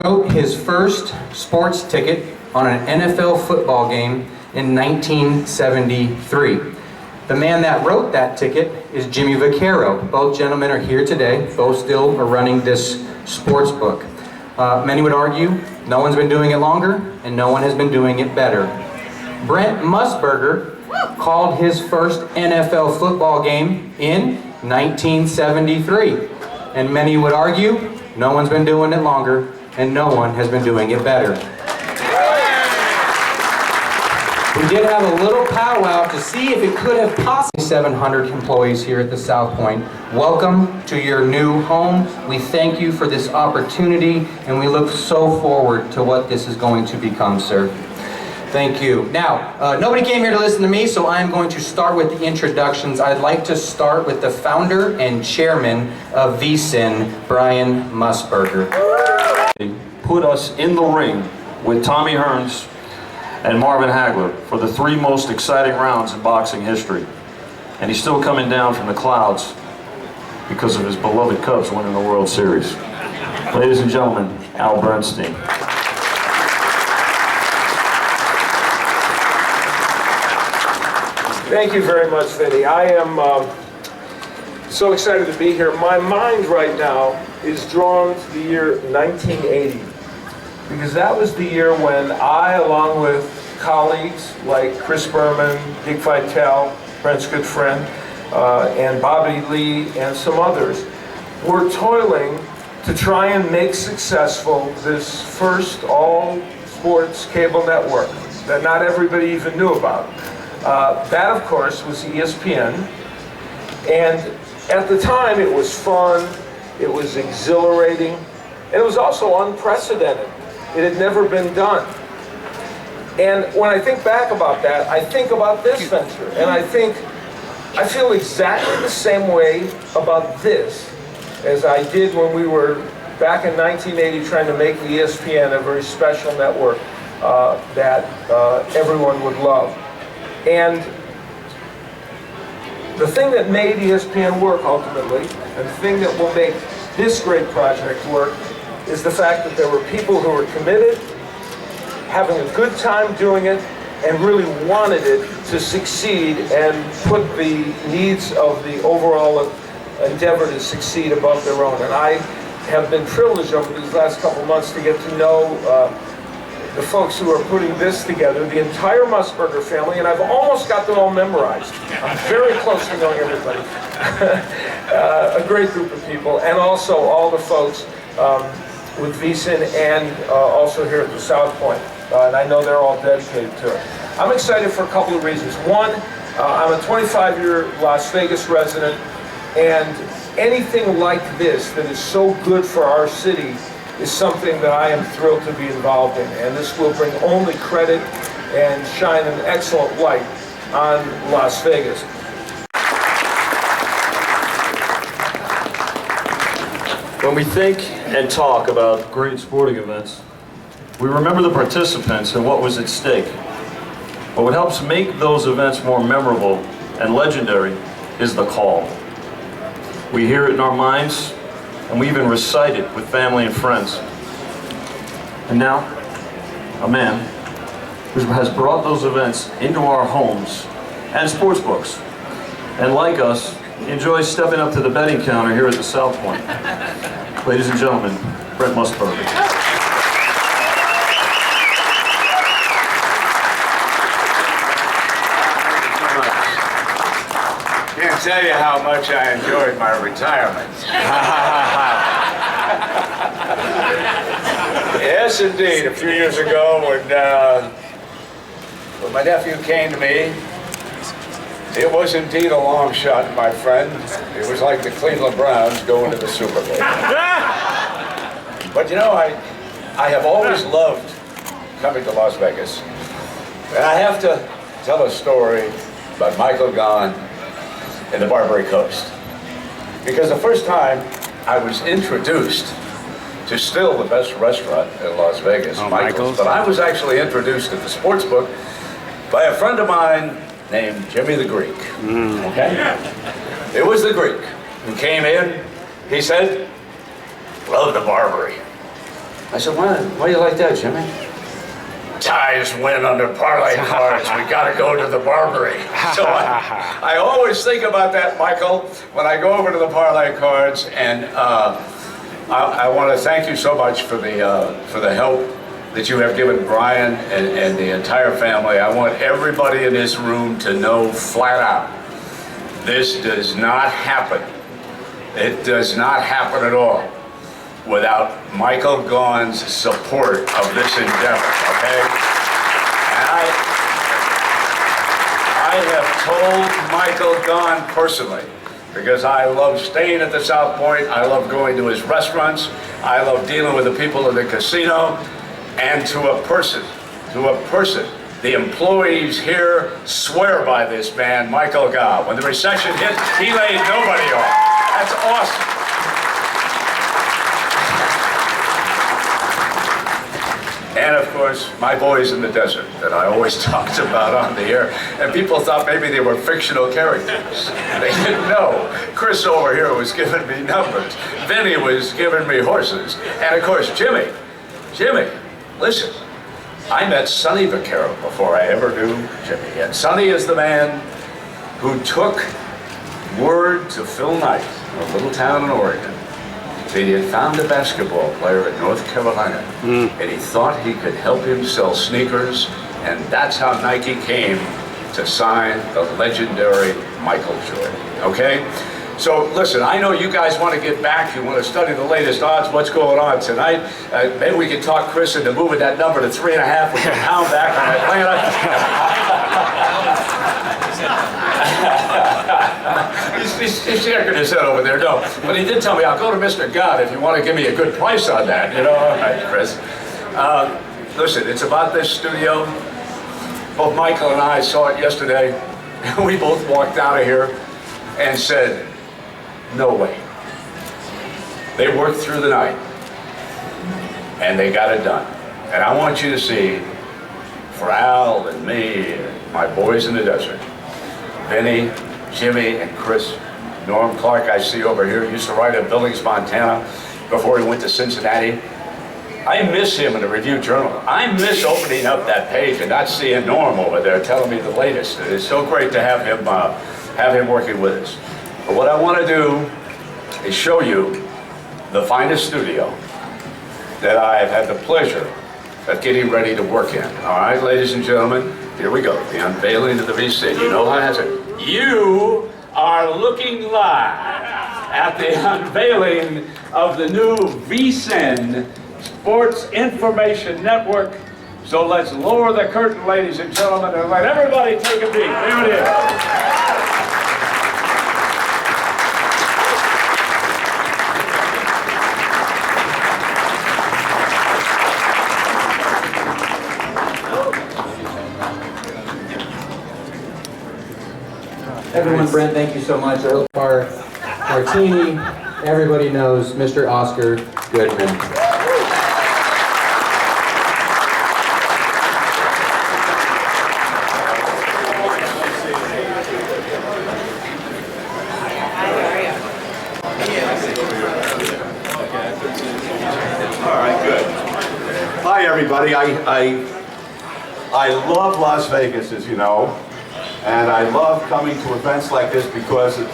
wrote his first sports ticket on an NFL football game in 1973. The man that wrote that ticket is Jimmy Vaccaro. Both gentlemen are here today. Both still are running this sports book. Many would argue no one's been doing it longer and no one has been doing it better. Brent Musburger called his first NFL football game in 1973. And many would argue no one's been doing it longer and no one has been doing it better. We did have a little powwow to see if it could have possibly 700 employees here at the South Point. Welcome to your new home. We thank you for this opportunity and we look so forward to what this is going to become, sir. Thank you. Now, nobody came here to listen to me, so I'm going to start with the introductions. I'd like to start with the founder and chairman of VSiN, Brian Musburger. Put us in the ring with Tommy Hearns and Marvin Hagler for the 3 most exciting rounds in boxing history. And he's still coming down from the clouds because of his beloved Cubs winning the World Series. Ladies and gentlemen, Al Bernstein. Thank you very much, Vinny. I am so excited to be here. My mind right now is drawn to the year 1980, because that was the year when I, along with colleagues like Chris Berman, Dick Vitale, Brent's good friend, and Bobby Lee, and some others, were toiling to try and make successful this first all-sports cable network that not everybody even knew about. That, of course, was ESPN, and at the time it was fun, it was exhilarating, and it was also unprecedented. It had never been done. And when I think back about that, I think about this venture, and I feel exactly the same way about this as I did when we were back in 1980 trying to make ESPN a very special network that everyone would love. And the thing that made ESPN work ultimately, and the thing that will make this great project work, is the fact that there were people who were committed, having a good time doing it, and really wanted it to succeed and put the needs of the overall endeavor to succeed above their own. And I have been privileged over these last couple months to get to know the folks who are putting this together, the entire Musburger family, and I've almost got them all memorized. I'm very close to knowing everybody. A great group of people, and also all the folks with VSiN and also here at the South Point. And I know they're all dedicated to it. I'm excited for a couple of reasons. One, I'm a 25-year Las Vegas resident, and anything like this that is so good for our city is something that I am thrilled to be involved in, and this will bring only credit and shine an excellent light on Las Vegas. When we think and talk about great sporting events, we remember the participants and what was at stake. But what helps make those events more memorable and legendary is the call. We hear it in our minds, and we even recite it with family and friends. And now, a man who has brought those events into our homes and sports books, and like us, enjoys stepping up to the betting counter here at the South Point. Ladies and gentlemen, Brent Musburger. Can't tell you how much I enjoyed my retirement. Yes, indeed. A few years ago, when my nephew came to me, it was indeed a long shot, my friend. It was like the Cleveland Browns going to the Super Bowl. But you know, I have always loved coming to Las Vegas. And I have to tell a story about Michael Gahn and the Barbary Coast. Because the first time I was introduced to still the best restaurant in Las Vegas, Michael's, but I was actually introduced to the sports book by a friend of mine named Jimmy the Greek. Okay? It was the Greek who came in. He said, "Love the Barbary." I said, why do you like that, Jimmy? Ties win under parlay cards. We got to go to the Barbary. So I always think about that, Michael, when I go over to the parlay cards. And I want to thank you so much for the help that you have given Brian and the entire family. I want everybody in this room to know flat out, this does not happen. It does not happen at all without Michael Gaughan's support of this endeavor, okay? And I have told Michael Gaughan personally, because I love staying at the South Point, I love going to his restaurants, I love dealing with the people in the casino, and to a person, the employees here swear by this man, Michael Gaughan. When the recession hit, he laid nobody off. That's awesome. And of course, my boys in the desert that I always talked about on the air. And people thought maybe they were fictional characters. They didn't know. Chris over here was giving me numbers. Vinny was giving me horses. And of course, Jimmy, listen, I met Sonny Vaccaro before I ever knew Jimmy. And Sonny is the man who took word to Phil Knight, a little town in Oregon, that he had found a basketball player in North Carolina, and he thought he could help him sell sneakers, and that's how Nike came to sign the legendary Michael Jordan, okay? So listen, I know you guys want to get back, you want to study the latest odds, what's going on tonight. Maybe we can talk Chris into moving that number to 3.5, we can pound back on Atlanta. He's shaking his head over there, no. But he did tell me, I'll go to Mr. God if you want to give me a good price on that, you know. All right, Chris. Listen, it's about this studio. Both Michael and I saw it yesterday. We both walked out of here and said, no way. They worked through the night and they got it done. And I want you to see, for Al and me and my boys in the desert, Vinny, Jimmy, and Chris, Norm Clark, I see over here, used to write at Billings, Montana before he went to Cincinnati. I miss him in the Review Journal. I miss opening up that page and not seeing Norm over there telling me the latest. It's so great to have him working with us. But what I want to do is show you the finest studio that I have had the pleasure of getting ready to work in. All right, ladies and gentlemen, here we go. The unveiling of the VSiN. You know how it is. You are looking live at the unveiling of the new VSiN Sports Information Network. So let's lower the curtain, ladies and gentlemen, and let everybody take a peek. There it is. Everyone, Brent, thank you so much. Our martini, everybody knows Mr. Oscar Goodman. All right, good. Hi, everybody. I love Las Vegas, as you know. And I love coming to events like this because it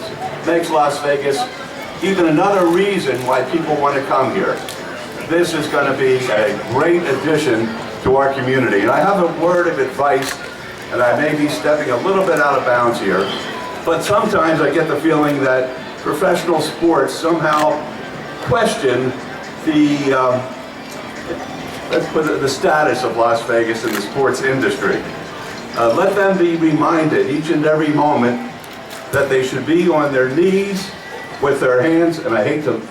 makes Las Vegas even another reason why people want to come here. This is going to be a great addition to our community. And I have a word of advice, and I may be stepping a little bit out of bounds here, but sometimes I get the feeling that professional sports somehow question the status of Las Vegas in the sports industry. Let them be reminded each and every moment that they should be on their knees with their hands, and I hate to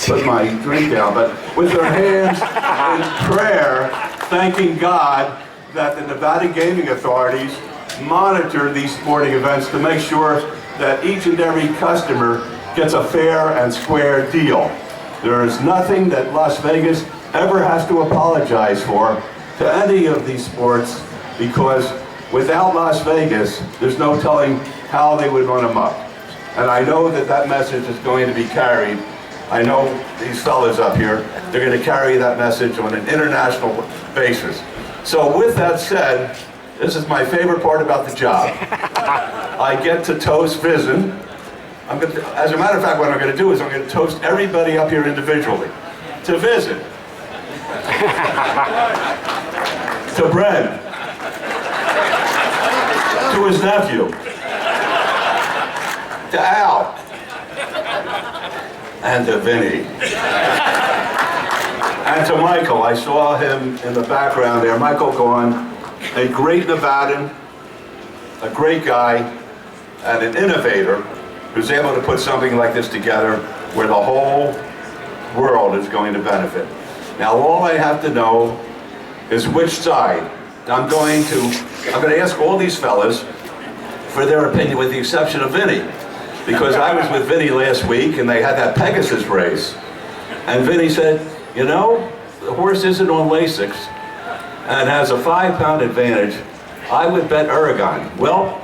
put my drink down, but with their hands in prayer, thanking God that the Nevada gaming authorities monitor these sporting events to make sure that each and every customer gets a fair and square deal. There is nothing that Las Vegas ever has to apologize for to any of these sports, because without Las Vegas, there's no telling how they would run amok. And I know that that message is going to be carried I know these fellas up here, they're going to carry that message on an international basis. So with that said, this is my favorite part about the job. I get to toast VSiN. As a matter of fact, what I'm going to do is I'm going to toast everybody up here individually. To VSiN. To Brent. To his nephew. To Al. And to Vinny. And to Michael. I saw him in the background there. Michael Gaughan, a great Nevadan, a great guy, and an innovator who's able to put something like this together where the whole world is going to benefit. Now all I have to know is which side. I'm going to ask all these fellas for their opinion with the exception of Vinny. Because I was with Vinny last week and they had that Pegasus race. And Vinny said, you know, the horse isn't on Lasix and has a 5-pound advantage. I would bet Aragon. Well,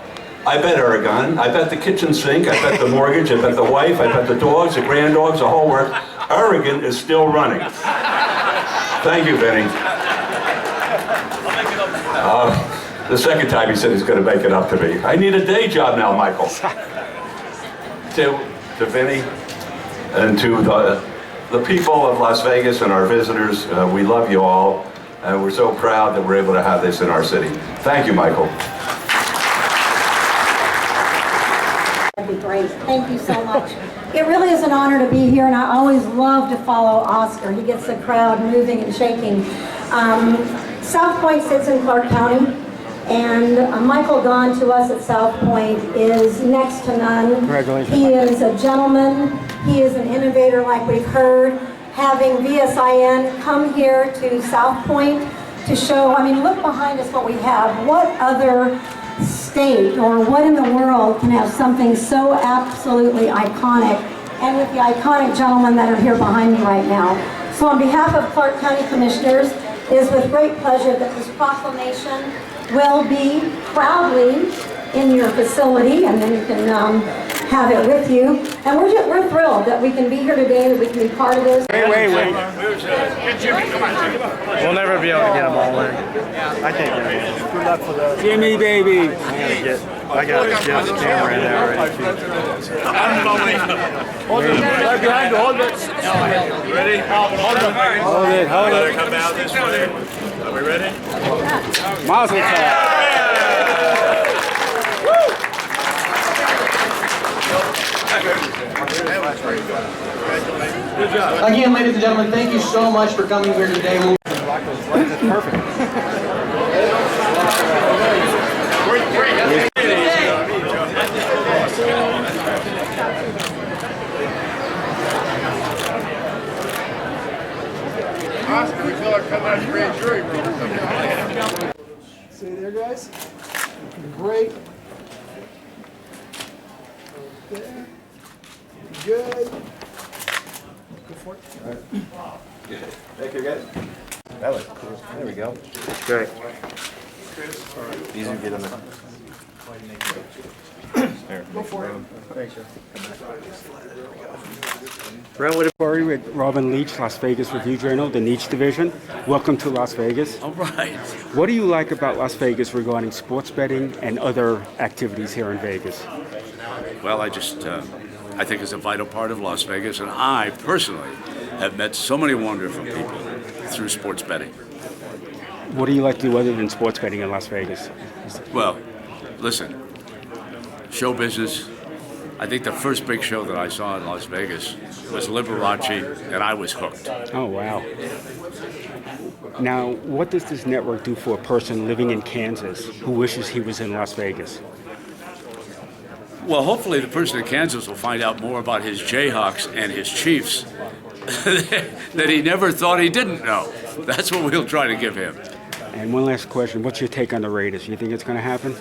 I bet Aragon. I bet the kitchen sink. I bet the mortgage. I bet the wife. I bet the dogs, the granddogs, the whole work. Aragon is still running. Thank you, Vinny. The second time he said he's going to make it up to me. I need a day job now, Michael. To Vinny and to the people of Las Vegas and our visitors, we love you all, and we're so proud that we're able to have this in our city. Thank you, Michael. That'd be great. Thank you so much. It really is an honor to be here, and I always love to follow Oscar. He gets the crowd moving and shaking. South Point sits in Clark County. And Michael Gaughan to us at South Point is next to none. Congratulations. He is a gentleman. He is an innovator like we've heard. Having VSiN come here to South Point to show, I mean, look behind us what we have. What other state or what in the world can have something so absolutely iconic? And with the iconic gentlemen that are here behind me right now. So on behalf of Clark County Commissioners, it is with great pleasure that this proclamation will be proudly in your facility, and then you can have it with you. And we're thrilled that we can be here today, that we can be part of this. Wait. Get Jimmy, come on. We'll never be able to get them all in. I can't get them all. Good luck for that. Jimmy, baby. I got to adjust the camera in there already. Hold it. Right behind you. Hold it. Ready? Hold it. Come out this way. Are we ready? Mazel tov. Again, ladies and gentlemen, thank you so much for coming here today. Perfect. Oscar, we feel like coming out of the grand jury room. See there, guys? Great. There. Good. Go for it. All right. Thank you, guys. That was cool. There we go. Great. Easy to get on the... Go for it. Thanks, sir. Brentwood Quarry with Robin Leach, Las Vegas Review Journal, the Leach Division. Welcome to Las Vegas. All right. What do you like about Las Vegas regarding sports betting and other activities here in Vegas? Well, I think it's a vital part of Las Vegas, and I personally have met so many wonderful people through sports betting. What do you like to do other than sports betting in Las Vegas? Well, listen, show business. I think the first big show that I saw in Las Vegas was Liberace, and I was hooked. Oh, wow. Now, what does this network do for a person living in Kansas who wishes he was in Las Vegas? Well, hopefully the person in Kansas will find out more about his Jayhawks and his Chiefs that he never thought he didn't know. That's what we'll try to give him. And one last question. What's your take on the Raiders? You think it's going to happen?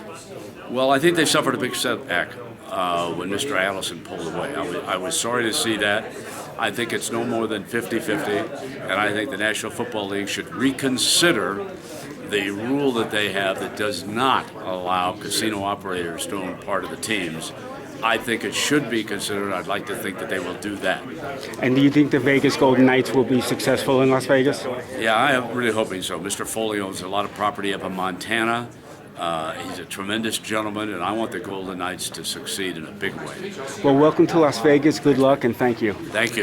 Well, I think they suffered a big setback when Mr. Allison pulled away. I was sorry to see that. I think it's no more than 50-50, and I think the National Football League should reconsider the rule that they have that does not allow casino operators to own part of the teams. I think it should be considered. I'd like to think that they will do that. And do you think the Vegas Golden Knights will be successful in Las Vegas? Yeah, I am really hoping so. Mr. Foley owns a lot of property up in Montana. He's a tremendous gentleman, and I want the Golden Knights to succeed in a big way. Well, welcome to Las Vegas. Good luck, and thank you. Thank you.